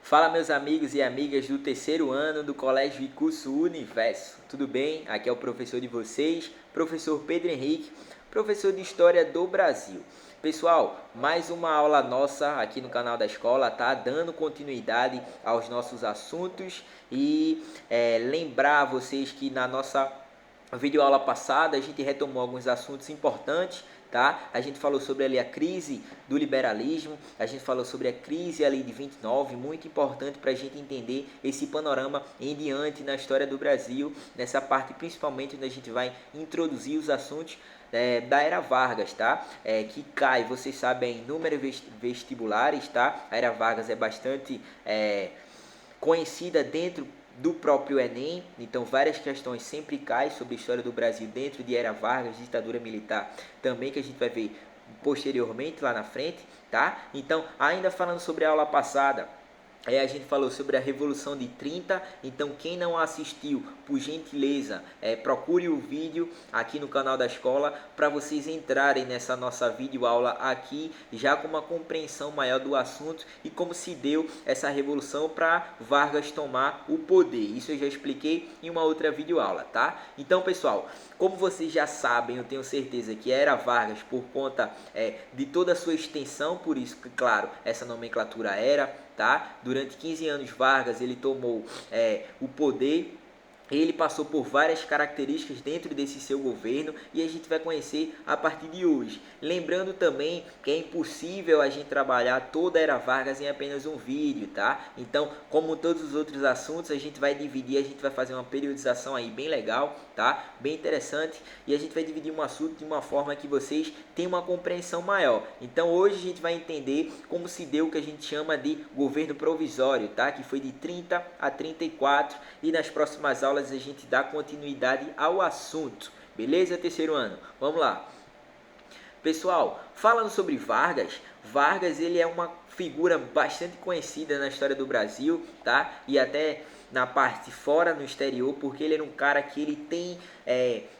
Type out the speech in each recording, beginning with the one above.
Fala meus amigos e amigas do terceiro ano do Colégio e Curso Universo, tudo bem? Aqui é o professor de vocês, professor Pedro Henrique, professor de História do Brasil. Pessoal, mais uma aula nossa aqui no canal da escola, tá? Dando continuidade aos nossos assuntos e lembrar vocês que na nossa videoaula passada a gente retomou alguns assuntos importantes, tá? A gente falou sobre ali a crise do liberalismo, a gente falou sobre a crise ali de 29, muito importante para a gente entender esse panorama em diante na história do Brasil, nessa parte principalmente onde a gente vai introduzir os assuntos da Era Vargas, tá? Que cai, vocês sabem, em inúmeros vestibulares, tá? A Era Vargas é bastante conhecida dentro do próprio Enem, então várias questões sempre caem sobre a história do Brasil dentro de Era Vargas, ditadura militar, também que a gente vai ver posteriormente lá na frente, tá? Então, ainda falando sobre a aula passada, a gente falou sobre a Revolução de 30, então quem não assistiu, por gentileza, procure o vídeo aqui no canal da escola para vocês entrarem nessa nossa videoaula aqui, já com uma compreensão maior do assunto e como se deu essa revolução para Vargas tomar o poder. Isso eu já expliquei em uma outra videoaula, tá? Então, pessoal, como vocês já sabem, eu tenho certeza que era Vargas por conta de toda a sua extensão, por isso que, claro, essa nomenclatura era, tá? Durante 15 anos, Vargas ele tomou o poder. Ele passou por várias características dentro desse seu governo e a gente vai conhecer a partir de hoje. Lembrando também que é impossível a gente trabalhar toda a Era Vargas em apenas um vídeo, tá? Então, como todos os outros assuntos, a gente vai dividir, a gente vai fazer uma periodização aí bem legal, tá? Bem interessante, e a gente vai dividir um assunto de uma forma que vocês tenham uma compreensão maior. Então, hoje a gente vai entender como se deu o que a gente chama de governo provisório, tá? Que foi de 30 a 34 e nas próximas aulas a gente dá continuidade ao assunto. Beleza, terceiro ano? Vamos lá. Pessoal, falando sobre Vargas, Vargas ele é uma figura bastante conhecida na história do Brasil, tá? E até na parte fora, no exterior, porque ele era um cara que ele tem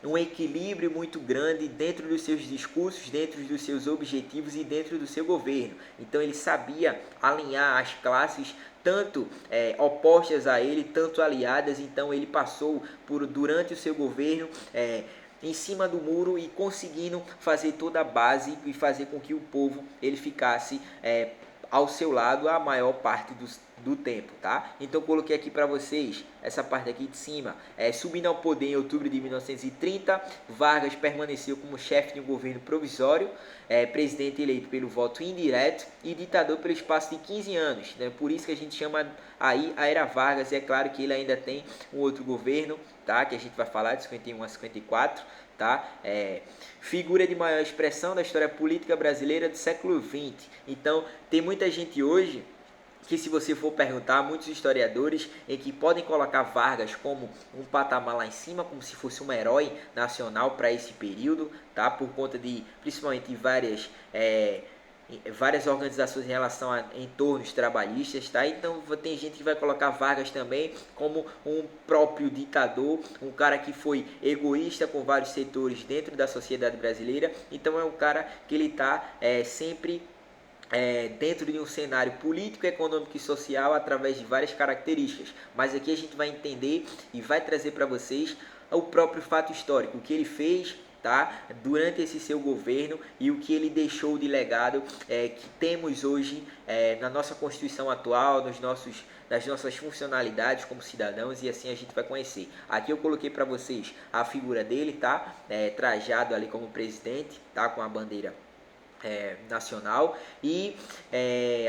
um equilíbrio muito grande dentro dos seus discursos, dentro dos seus objetivos e dentro do seu governo. Então ele sabia alinhar as classes tanto opostas a ele, tanto aliadas. Então ele passou por durante o seu governo em cima do muro e conseguindo fazer toda a base e fazer com que o povo ele ficasse ao seu lado a maior parte do tempo, tá? Então coloquei aqui para vocês essa parte aqui de cima. Subindo ao poder em outubro de 1930, Vargas permaneceu como chefe de um governo provisório, presidente eleito pelo voto indireto e ditador pelo espaço de 15 anos, né? Por isso que a gente chama aí a Era Vargas. E é claro que ele ainda tem um outro governo, tá? Que a gente vai falar de 51 a 54, tá? Figura de maior expressão da história política brasileira do século XX. Então, tem muita gente hoje que, se você for perguntar, muitos historiadores em que podem colocar Vargas como um patamar lá em cima, como se fosse um herói nacional para esse período, tá? Por conta de, principalmente, várias organizações em relação a entornos trabalhistas, tá? Então tem gente que vai colocar Vargas também como um próprio ditador, um cara que foi egoísta com vários setores dentro da sociedade brasileira. Então é um cara que ele está sempre dentro de um cenário político, econômico e social através de várias características. Mas aqui a gente vai entender e vai trazer para vocês o próprio fato histórico, o que ele fez, tá? Durante esse seu governo e o que ele deixou de legado que temos hoje na nossa Constituição atual, nas nossas funcionalidades como cidadãos, e assim a gente vai conhecer. Aqui eu coloquei para vocês a figura dele, tá? Trajado ali como presidente, tá? Com a bandeira nacional, e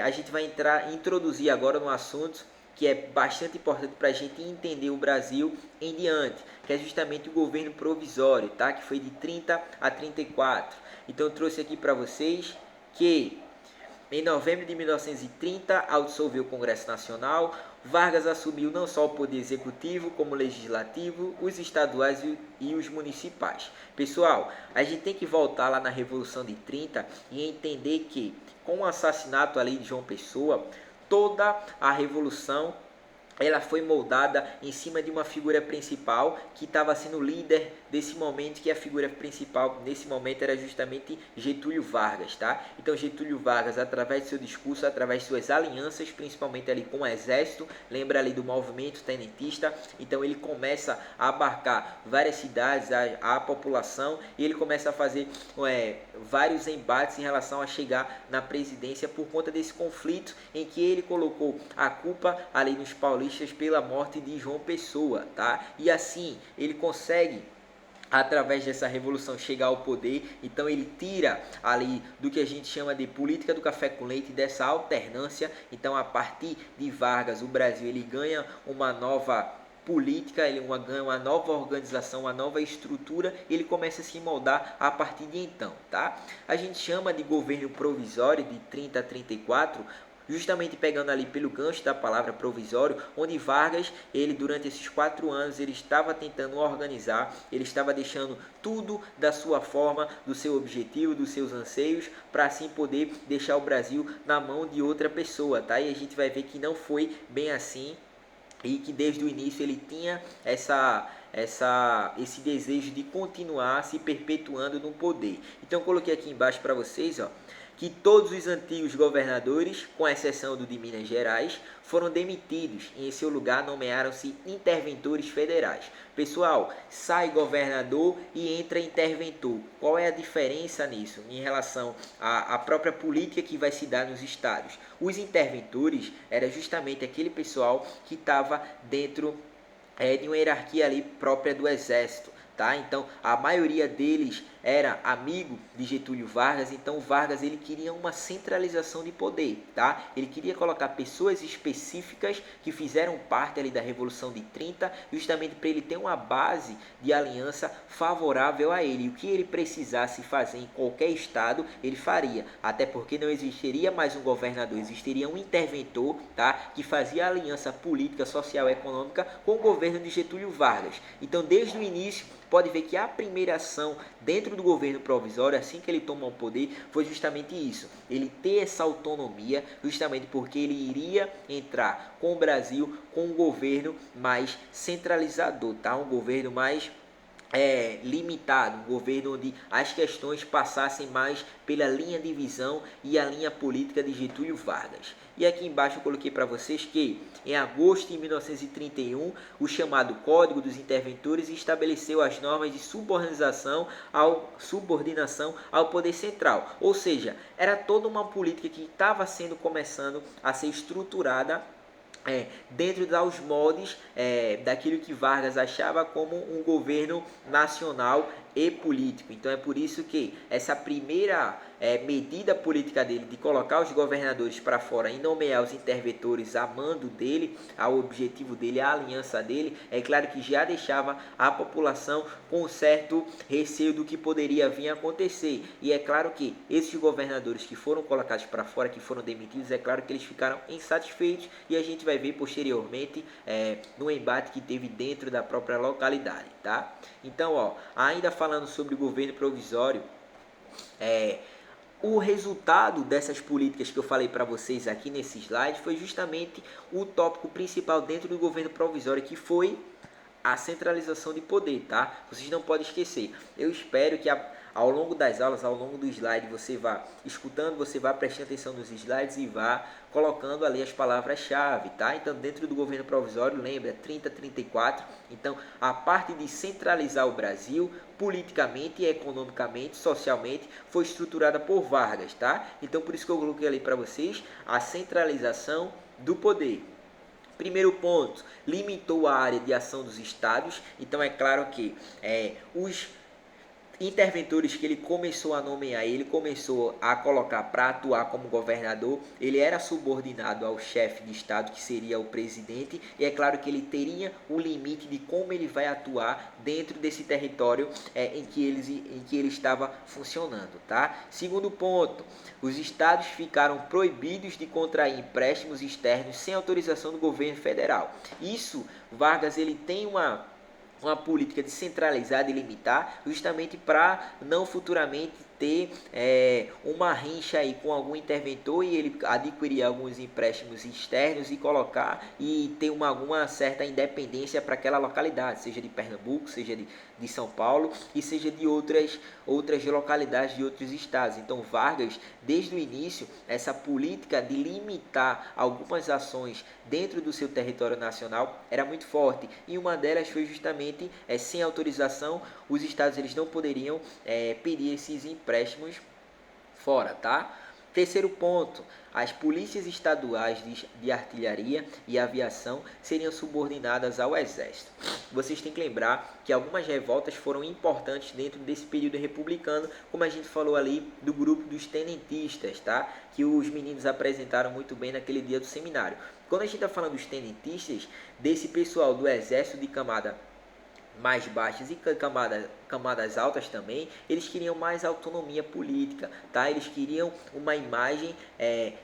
a gente vai introduzir agora no assunto que é bastante importante para a gente entender o Brasil em diante, que é justamente o governo provisório, tá? Que foi de 30 a 34. Então eu trouxe aqui para vocês que em novembro de 1930, ao dissolver o Congresso Nacional, Vargas assumiu não só o poder executivo, como o legislativo, os estaduais e os municipais. Pessoal, a gente tem que voltar lá na Revolução de 30 e entender que, com o assassinato ali de João Pessoa, toda a Revolução ela foi moldada em cima de uma figura principal que estava sendo líder desse momento que a figura principal nesse momento era justamente Getúlio Vargas, tá? Então Getúlio Vargas, através de seu discurso, através de suas alianças, principalmente ali com o exército, lembra ali do movimento tenentista, então ele começa a abarcar várias cidades, a população, e ele começa a fazer vários embates em relação a chegar na presidência por conta desse conflito em que ele colocou a culpa ali nos paulistas pela morte de João Pessoa, tá? E assim ele consegue, através dessa revolução, chegar ao poder. Então ele tira ali do que a gente chama de política do café com leite, dessa alternância. Então a partir de Vargas, o Brasil ele ganha uma nova política, ele ganha uma nova organização, uma nova estrutura, ele começa a se moldar a partir de então, tá? A gente chama de governo provisório de 30 a 34, justamente pegando ali pelo gancho da palavra provisório, onde Vargas, ele durante esses 4 anos, ele estava tentando organizar, ele estava deixando tudo da sua forma, do seu objetivo, dos seus anseios, para assim poder deixar o Brasil na mão de outra pessoa, tá? E a gente vai ver que não foi bem assim, e que desde o início ele tinha esse desejo de continuar se perpetuando no poder. Então eu coloquei aqui embaixo para vocês, ó, que todos os antigos governadores, com exceção do de Minas Gerais, foram demitidos e em seu lugar nomearam-se interventores federais. Pessoal, sai governador e entra interventor. Qual é a diferença nisso em relação à própria política que vai se dar nos estados? Os interventores era justamente aquele pessoal que estava dentro de uma hierarquia ali própria do exército. Tá? Então a maioria deles era amigo de Getúlio Vargas, então Vargas ele queria uma centralização de poder, tá? Ele queria colocar pessoas específicas que fizeram parte ali da Revolução de 30, justamente para ele ter uma base de aliança favorável a ele. E o que ele precisasse fazer em qualquer estado, ele faria, até porque não existiria mais um governador, existiria um interventor, tá? Que fazia aliança política, social e econômica com o governo de Getúlio Vargas. Então desde o início pode ver que a primeira ação dentro do governo provisório, assim que ele toma o poder, foi justamente isso. Ele ter essa autonomia, justamente porque ele iria entrar com o Brasil com um governo mais centralizador, tá? Um governo mais limitado, um governo onde as questões passassem mais pela linha de visão e a linha política de Getúlio Vargas. E aqui embaixo eu coloquei para vocês que em agosto de 1931 o chamado Código dos Interventores estabeleceu as normas de subordinação ao poder central, ou seja, era toda uma política que estava começando a ser estruturada dentro dos moldes daquilo que Vargas achava como um governo nacional e político. Então é por isso que essa primeira medida política dele de colocar os governadores para fora e nomear os interventores a mando dele, ao objetivo dele, à aliança dele, é claro que já deixava a população com um certo receio do que poderia vir a acontecer. E é claro que esses governadores que foram colocados para fora, que foram demitidos, é claro que eles ficaram insatisfeitos e a gente vai ver posteriormente no embate que teve dentro da própria localidade, tá? Então, ó, ainda falando sobre o governo provisório, o resultado dessas políticas que eu falei para vocês aqui nesse slide foi justamente o tópico principal dentro do governo provisório, que foi a centralização de poder, tá? Vocês não podem esquecer. Eu espero que ao longo das aulas, ao longo do slide, você vá escutando, você vá prestando atenção nos slides e vá colocando ali as palavras-chave, tá? Então, dentro do governo provisório, lembra, 30 a 34. Então, a parte de centralizar o Brasil, politicamente, economicamente, socialmente, foi estruturada por Vargas, tá? Então, por isso que eu coloquei ali para vocês a centralização do poder. Primeiro ponto, limitou a área de ação dos estados. Então, é claro que os interventores que ele começou a nomear, ele começou a colocar para atuar como governador, ele era subordinado ao chefe de estado, que seria o presidente, e é claro que ele teria o limite de como ele vai atuar dentro desse território em que ele estava funcionando, tá? Segundo ponto, os estados ficaram proibidos de contrair empréstimos externos sem autorização do governo federal. Isso, Vargas, ele tem uma política de centralizar e limitar, justamente para não futuramente ter uma rincha aí com algum interventor e ele adquirir alguns empréstimos externos e colocar e ter alguma certa independência para aquela localidade, seja de Pernambuco, seja de São Paulo e seja de outras localidades de outros estados. Então Vargas, desde o início, essa política de limitar algumas ações dentro do seu território nacional era muito forte, e uma delas foi justamente sem autorização os estados eles não poderiam pedir esses empréstimos fora, tá? Terceiro ponto, as polícias estaduais de artilharia e aviação seriam subordinadas ao exército. Vocês têm que lembrar que algumas revoltas foram importantes dentro desse período republicano, como a gente falou ali do grupo dos tenentistas, tá? Que os meninos apresentaram muito bem naquele dia do seminário. Quando a gente está falando dos tenentistas, desse pessoal do exército de camada mais baixas e camadas altas também, eles queriam mais autonomia política, tá? Eles queriam uma imagem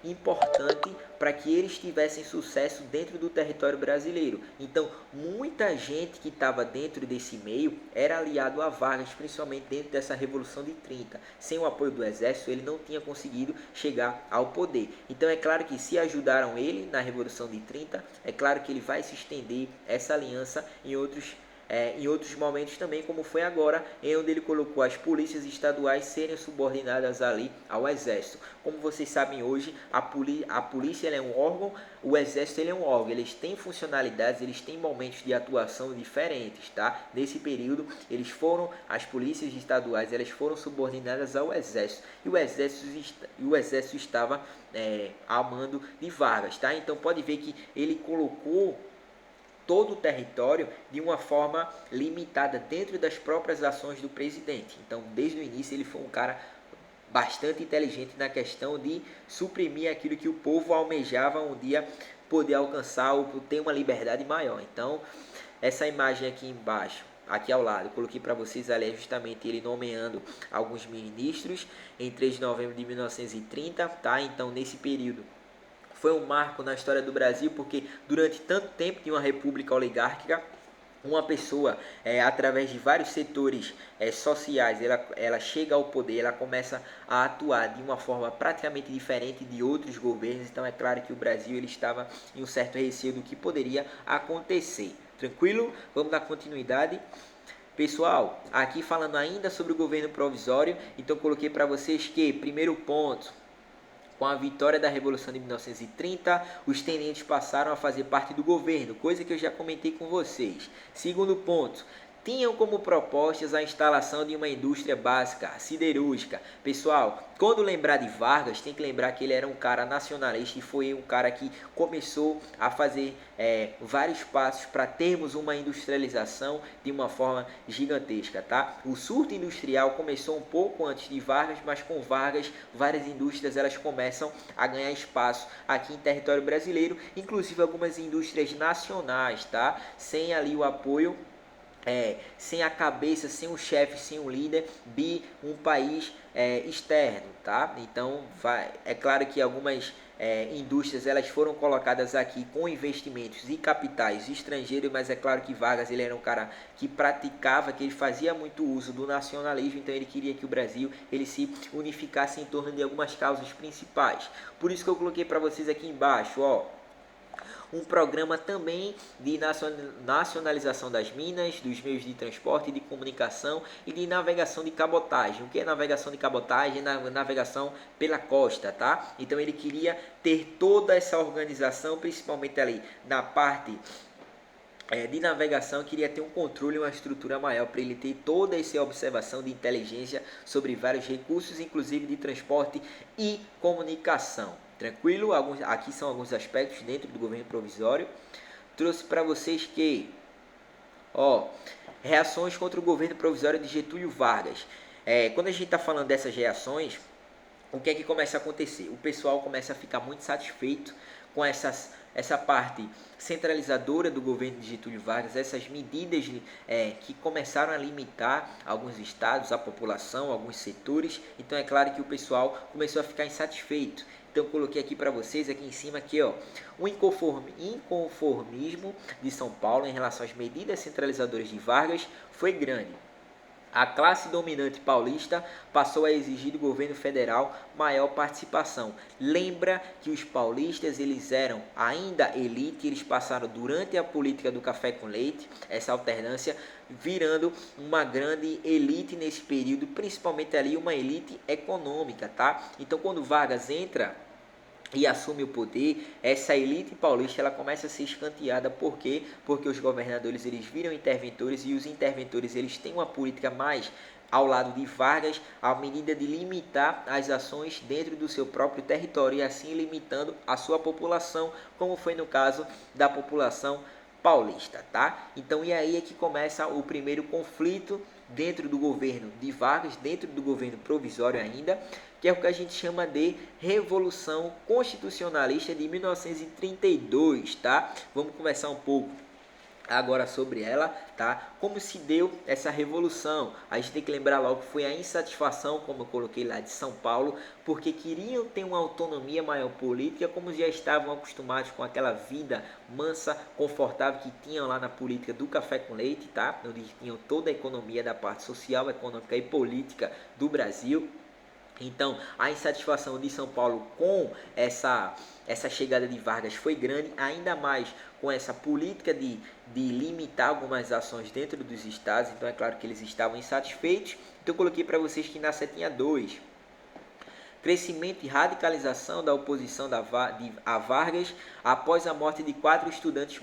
importante para que eles tivessem sucesso dentro do território brasileiro. Então, muita gente que estava dentro desse meio era aliado a Vargas, principalmente dentro dessa Revolução de 30. Sem o apoio do exército, ele não tinha conseguido chegar ao poder. Então, é claro que se ajudaram ele na Revolução de 30, é claro que ele vai se estender essa aliança em outros momentos também, como foi agora, em onde ele colocou as polícias estaduais serem subordinadas ali ao exército. Como vocês sabem hoje, a polícia ela é um órgão, o exército ele é um órgão, eles têm funcionalidades, eles têm momentos de atuação diferentes, tá? Nesse período, as polícias estaduais elas foram subordinadas ao exército, e o exército estava a mando de Vargas, tá? Então pode ver que ele colocou todo o território de uma forma limitada dentro das próprias ações do presidente. Então, desde o início, ele foi um cara bastante inteligente na questão de suprimir aquilo que o povo almejava um dia poder alcançar ou ter uma liberdade maior. Então, essa imagem aqui embaixo, aqui ao lado, eu coloquei para vocês ali justamente ele nomeando alguns ministros em 3 de novembro de 1930, tá? Então, nesse período, foi um marco na história do Brasil, porque durante tanto tempo de uma república oligárquica, uma pessoa, através de vários setores sociais, ela chega ao poder, ela começa a atuar de uma forma praticamente diferente de outros governos. Então é claro que o Brasil ele estava em um certo receio do que poderia acontecer. Tranquilo? Vamos dar continuidade. Pessoal, aqui falando ainda sobre o governo provisório, então coloquei para vocês que, primeiro ponto, com a vitória da Revolução de 1930, os tenentes passaram a fazer parte do governo, coisa que eu já comentei com vocês. Segundo ponto, tinham como propostas a instalação de uma indústria básica, siderúrgica. Pessoal, quando lembrar de Vargas, tem que lembrar que ele era um cara nacionalista e foi um cara que começou a fazer vários passos para termos uma industrialização de uma forma gigantesca, tá? O surto industrial começou um pouco antes de Vargas, mas com Vargas, várias indústrias elas começam a ganhar espaço aqui em território brasileiro, inclusive algumas indústrias nacionais, tá? Sem ali o apoio sem a cabeça, sem o chefe, sem o líder de um país externo, tá? Então, é claro que algumas indústrias elas foram colocadas aqui com investimentos e capitais estrangeiros, mas é claro que Vargas ele era um cara que praticava, que ele fazia muito uso do nacionalismo, então ele queria que o Brasil ele se unificasse em torno de algumas causas principais. Por isso que eu coloquei para vocês aqui embaixo, ó, um programa também de nacionalização das minas, dos meios de transporte e de comunicação e de navegação de cabotagem. O que é navegação de cabotagem? Navegação pela costa, tá? Então ele queria ter toda essa organização, principalmente ali na parte de navegação, queria ter um controle, uma estrutura maior para ele ter toda essa observação de inteligência sobre vários recursos, inclusive de transporte e comunicação. Tranquilo? Aqui são alguns aspectos dentro do governo provisório. Trouxe para vocês que, reações contra o governo provisório de Getúlio Vargas. Quando a gente está falando dessas reações, o que é que começa a acontecer? O pessoal começa a ficar muito satisfeito com essa parte centralizadora do governo de Getúlio Vargas, essas medidas que começaram a limitar alguns estados, a população, alguns setores. Então é claro que o pessoal começou a ficar insatisfeito. Então eu coloquei aqui para vocês, aqui em cima, aqui, ó, o inconformismo de São Paulo em relação às medidas centralizadoras de Vargas foi grande. A classe dominante paulista passou a exigir do governo federal maior participação. Lembra que os paulistas eles eram ainda elite, eles passaram durante a política do café com leite, essa alternância, virando uma grande elite nesse período, principalmente ali uma elite econômica, tá? Então quando Vargas entra e assume o poder, essa elite paulista ela começa a ser escanteada. Por quê? Porque os governadores eles viram interventores e os interventores eles têm uma política mais ao lado de Vargas, à medida de limitar as ações dentro do seu próprio território e assim limitando a sua população, como foi no caso da população paulista, tá? Então e aí é que começa o primeiro conflito dentro do governo de Vargas, dentro do governo provisório ainda, que é o que a gente chama de Revolução Constitucionalista de 1932, tá? Vamos conversar um pouco agora sobre ela, tá? Como se deu essa revolução? A gente tem que lembrar logo que foi a insatisfação, como eu coloquei lá, de São Paulo, porque queriam ter uma autonomia maior política, como já estavam acostumados com aquela vida mansa, confortável que tinham lá na política do café com leite, tá? Onde tinham toda a economia da parte social, econômica e política do Brasil. Então, a insatisfação de São Paulo com essa chegada de Vargas foi grande, ainda mais com essa política de limitar algumas ações dentro dos estados. Então, é claro que eles estavam insatisfeitos. Então, eu coloquei para vocês que na setinha 2, crescimento e radicalização da oposição a Vargas após a morte de 4 estudantes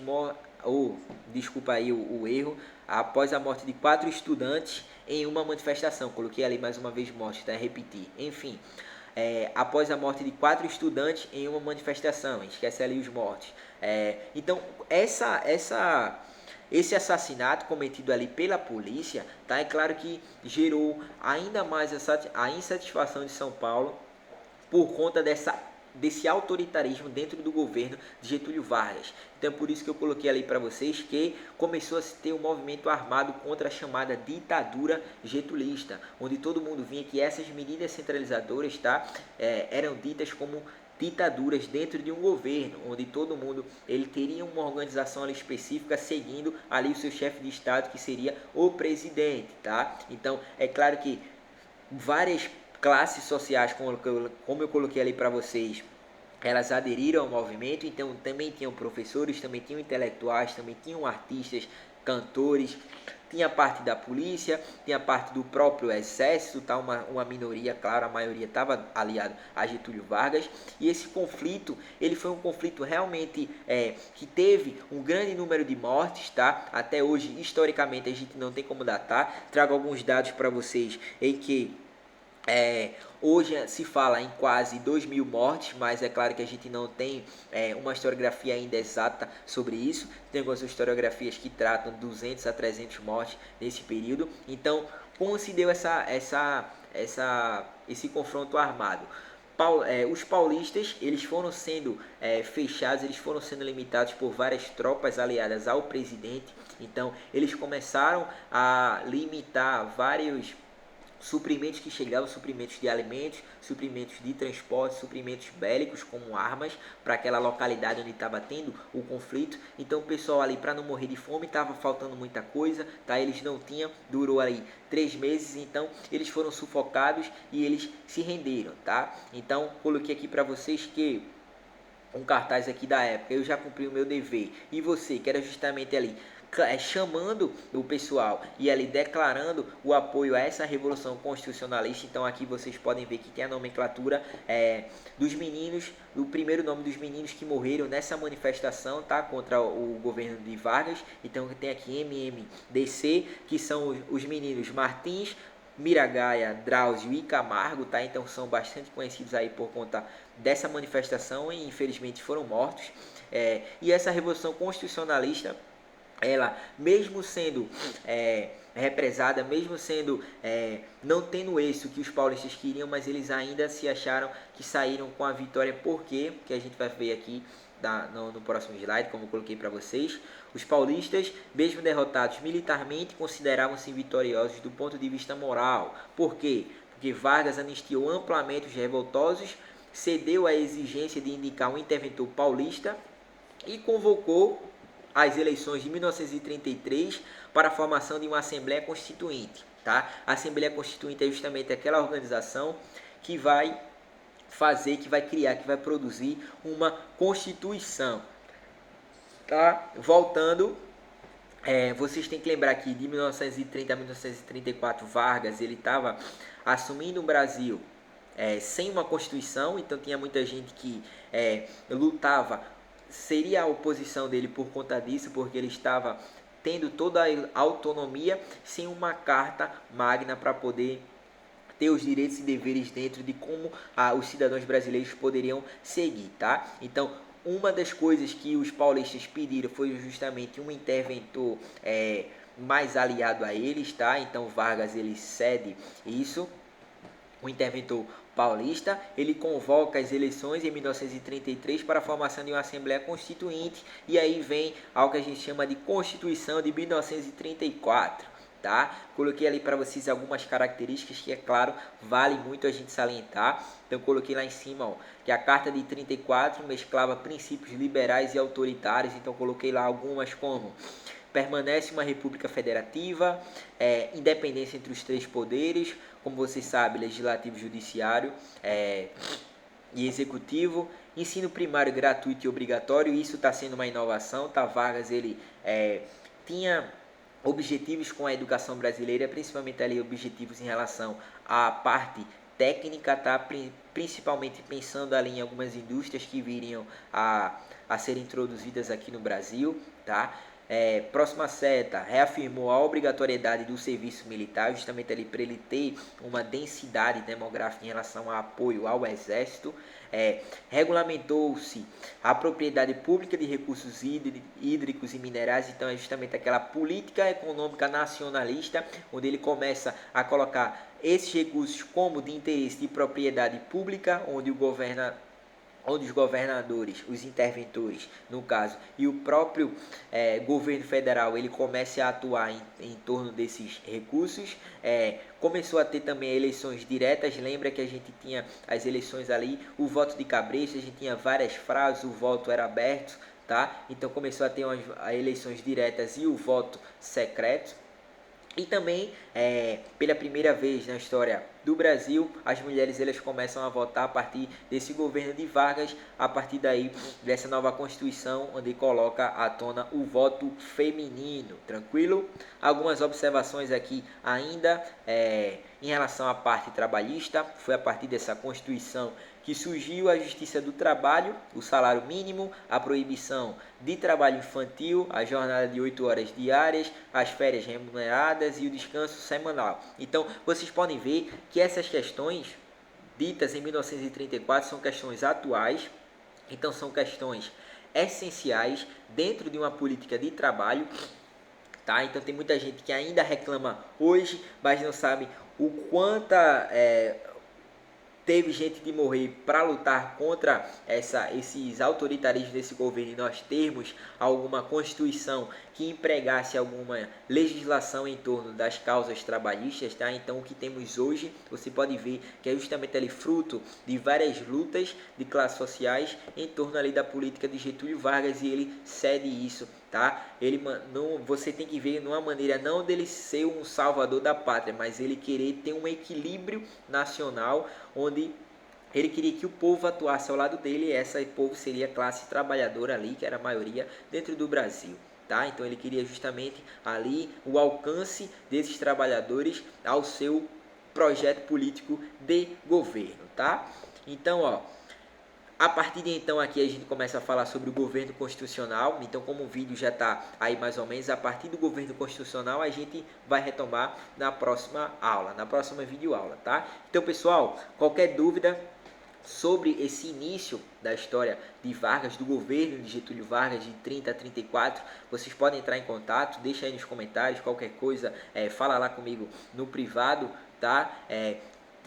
desculpa aí o erro, após a morte de 4 estudantes em uma manifestação. Coloquei ali mais uma vez morte, tá? Repetir. Enfim, após a morte de 4 estudantes em uma manifestação. Esquece ali os mortos. Então, esse assassinato cometido ali pela polícia, tá? É claro que gerou ainda mais a insatisfação de São Paulo por conta desse autoritarismo dentro do governo de Getúlio Vargas. Então é por isso que eu coloquei ali para vocês que começou a se ter um movimento armado contra a chamada ditadura getulista, onde todo mundo vinha que essas medidas centralizadoras, tá, eram ditas como ditaduras dentro de um governo, onde todo mundo ele teria uma organização ali específica seguindo ali o seu chefe de estado, que seria o presidente, tá? Então é claro que várias classes sociais, como eu coloquei ali para vocês, elas aderiram ao movimento. Então também tinham professores, também tinham intelectuais, também tinham artistas, cantores, tinha parte da polícia, tinha parte do próprio exército, tá? Uma minoria, claro, a maioria estava aliado a Getúlio Vargas. E esse conflito, ele foi um conflito realmente que teve um grande número de mortes, tá? Até hoje, historicamente, a gente não tem como datar. Trago alguns dados para vocês em que hoje se fala em quase 2.000 mortes, mas é claro que a gente não tem uma historiografia ainda exata sobre isso. Tem algumas historiografias que tratam 200 a 300 mortes nesse período. Então, como se deu esse confronto armado? Os paulistas eles foram sendo fechados, eles foram sendo limitados por várias tropas aliadas ao presidente. Então, eles começaram a limitar vários suprimentos que chegavam, suprimentos de alimentos, suprimentos de transporte, suprimentos bélicos como armas para aquela localidade onde estava tendo o conflito. Então o pessoal ali, para não morrer de fome, estava faltando muita coisa, tá? Eles não tinham, durou ali 3 meses, então eles foram sufocados e eles se renderam, tá? Então coloquei aqui para vocês que um cartaz aqui da época, eu já cumpri o meu dever, e você, que era justamente ali chamando o pessoal e ali declarando o apoio a essa revolução constitucionalista. Então aqui vocês podem ver que tem a nomenclatura dos meninos, o primeiro nome dos meninos que morreram nessa manifestação, tá, contra o governo de Vargas. Então tem aqui MMDC, que são os meninos Martins, Miragaia, Drauzio e Camargo, tá? Então são bastante conhecidos aí por conta dessa manifestação e infelizmente foram mortos. E essa revolução constitucionalista, ela, mesmo sendo represada, mesmo sendo não tendo êxito que os paulistas queriam, mas eles ainda se acharam que saíram com a vitória. Por quê? Que a gente vai ver aqui no próximo slide, como eu coloquei para vocês. Os paulistas, mesmo derrotados militarmente, consideravam-se vitoriosos do ponto de vista moral. Por quê? Porque Vargas anistiou amplamente os revoltosos, cedeu à exigência de indicar um interventor paulista e convocou as eleições de 1933 para a formação de uma Assembleia Constituinte. tá? A Assembleia Constituinte é justamente aquela organização que vai fazer, que vai criar, que vai produzir uma Constituição, tá? Voltando, vocês têm que lembrar que de 1930 a 1934 Vargas ele estava assumindo o Brasil sem uma Constituição, então tinha muita gente que lutava, seria a oposição dele por conta disso, porque ele estava tendo toda a autonomia sem uma carta magna para poder ter os direitos e deveres dentro de como os cidadãos brasileiros poderiam seguir, tá? Então, uma das coisas que os paulistas pediram foi justamente um interventor mais aliado a eles, tá? Então, Vargas ele cede isso. O interventor paulista, ele convoca as eleições em 1933 para a formação de uma Assembleia Constituinte, e aí vem algo que a gente chama de Constituição de 1934. Tá? Coloquei ali para vocês algumas características que, é claro, vale muito a gente salientar. Então, coloquei lá em cima, ó, que a Carta de 34 mesclava princípios liberais e autoritários. Então, coloquei lá algumas como: permanece uma república federativa, independência entre os três poderes, como vocês sabem, legislativo, judiciário e executivo, ensino primário gratuito e obrigatório. Isso está sendo uma inovação, tá? Vargas ele tinha objetivos com a educação brasileira, principalmente ali objetivos em relação à parte técnica, tá? Principalmente pensando ali em algumas indústrias que viriam a ser introduzidas aqui no Brasil, tá? Próxima seta, reafirmou a obrigatoriedade do serviço militar, justamente ali para ele ter uma densidade demográfica em relação ao apoio ao exército. Regulamentou-se a propriedade pública de recursos hídricos e minerais. Então é justamente aquela política econômica nacionalista, onde ele começa a colocar esses recursos como de interesse de propriedade pública, onde os governadores, os interventores, no caso, e o próprio governo federal, ele começa a atuar em torno desses recursos. Começou a ter também eleições diretas. Lembra que a gente tinha as eleições ali, o voto de cabresto, a gente tinha várias frases, o voto era aberto, tá? Então começou a ter as eleições diretas e o voto secreto. E também, pela primeira vez na história do Brasil, as mulheres elas começam a votar a partir desse governo de Vargas, a partir daí dessa nova Constituição, onde coloca à tona o voto feminino, tranquilo? Algumas observações aqui ainda em relação à parte trabalhista. Foi a partir dessa Constituição que surgiu a justiça do trabalho, o salário mínimo, a proibição de trabalho infantil, a jornada de 8 horas diárias, as férias remuneradas e o descanso semanal. Então, vocês podem ver que essas questões ditas em 1934 são questões atuais, então são questões essenciais dentro de uma política de trabalho, tá? Então tem muita gente que ainda reclama hoje, mas não sabe o quanto teve gente de morrer para lutar contra esses autoritarismos desse governo, e nós termos alguma Constituição que empregasse alguma legislação em torno das causas trabalhistas, tá? Então o que temos hoje, você pode ver que é justamente ali fruto de várias lutas de classes sociais em torno ali da política de Getúlio Vargas, e ele cede isso, tá? Você tem que ver numa maneira não dele ser um salvador da pátria, mas ele querer ter um equilíbrio nacional, onde ele queria que o povo atuasse ao lado dele, e esse povo seria a classe trabalhadora ali, que era a maioria dentro do Brasil. Tá? Então ele queria justamente ali o alcance desses trabalhadores ao seu projeto político de governo. Tá? Então, ó, a partir de então aqui a gente começa a falar sobre o governo constitucional. Então, como o vídeo já está aí mais ou menos, a partir do governo constitucional a gente vai retomar na próxima aula, na próxima videoaula, tá? Então, pessoal, qualquer dúvida sobre esse início da história de Vargas, do governo de Getúlio Vargas de 30 a 34, vocês podem entrar em contato, deixa aí nos comentários, qualquer coisa, fala lá comigo no privado, tá?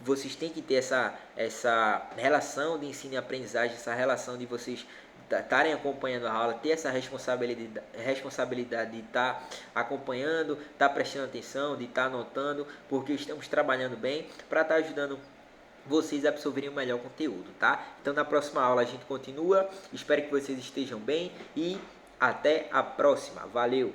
Vocês têm que ter essa relação de ensino e aprendizagem, essa relação de vocês estarem acompanhando a aula, ter essa responsabilidade de estar acompanhando, estar prestando atenção, de estar anotando, porque estamos trabalhando bem para estar ajudando vocês absorverem o melhor conteúdo, tá? Então na próxima aula a gente continua, espero que vocês estejam bem e até a próxima, valeu!